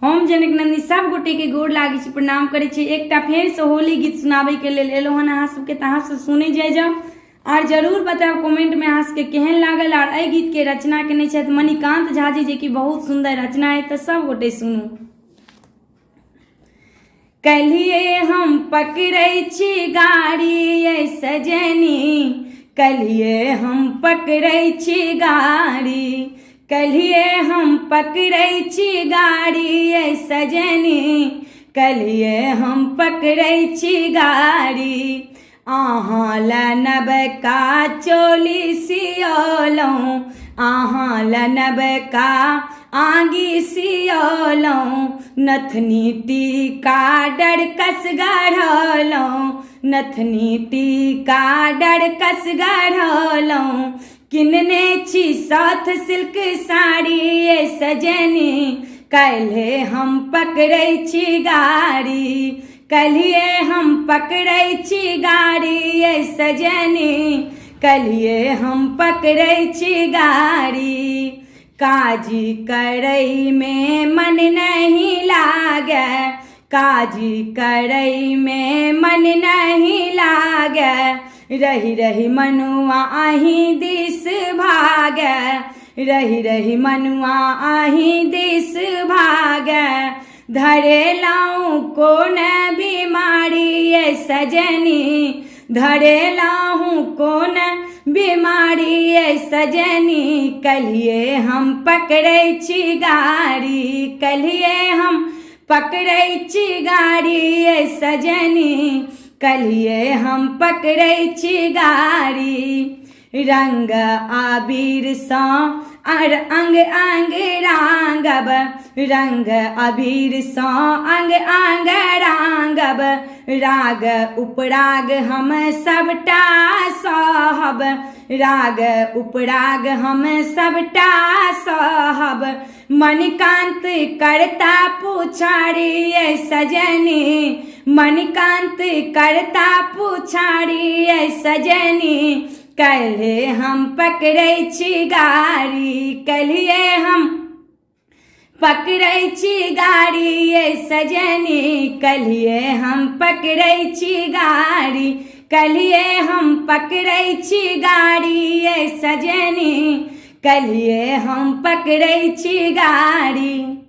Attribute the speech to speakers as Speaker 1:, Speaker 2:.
Speaker 1: हम जनक नंदी सब गोटे के गोर लागे छी, प्रणाम करे छी। एकटा फेर से होली गीत सुनाबे के लेल एलो हन अहाँ सबके, त अहाँ सब सुने जाय जाओ और जरूर बताओ कमेंट में अहाँ सबके केहन लागल। और एहि गीत के रचना केने छथि मणिकांत झा जी, जे कि बहुत सुंदर रचना है, तो सब गोटे सुनू। कलिए हम पकड़ै छी गाड़ी ये सजनी, कलिए हम पकड़ै छी गाड़ी, कलिए हम पकड़ै छी गाड़ी ये सजनी, कलिए हम पकड़ै छी गाड़ी। अहाँ ला नबका चोली सियलहुँ, अहाँ ला नबका आगी सियलहुँ, नथनी टीका डरकस गढ़लहुँ, नथनी टीका डरकस गढ़लहुँ। किनने छी साथ सिल्क साड़ी ये सजनी, काल्हे हम पकड़ै छी गाड़ी, कलिए हम पकड़ै छी गाड़ी ये सजनी, कलिए हम पकड़ै छी गाड़ी। काजी करई में मन नहीं लागे, काजी करई में मन नहीं लागे, रही रही मनुआ आही दिस भागे, रही रही मनुआ आही दिस भागे। धरे लाऊं कौन बीमारी ये सजनी, धरे लाऊं कौन बीमारी ये सजनी, कलिए हम पकड़ै छी गाड़ी, कलिए हम पकड़ै छी गाड़ी ये सजनी, कलिए हम पकड़ै छी गाड़ी। रंग आबिर सँ और अंग अंग रांगब, रंग अबीर सँ अंग अंग रांगब, राग उपराग हम सबटा सहब, राग उपराग हम सबटा सहब। मणिकांत करता पुछारी ये सजनी, मणिकांत करता पुछारी ये सजनी, कल्हे हम पकड़ै छी गाड़ी, कल्हे हम पकड़ै छी गाड़ी ये सजनी, कल्हे हम पकड़ै छी गाड़ी, कल्हे हम पकड़ै छी गाड़ी ये सजनी, कल्हे हम पकड़ै छी गाड़ी।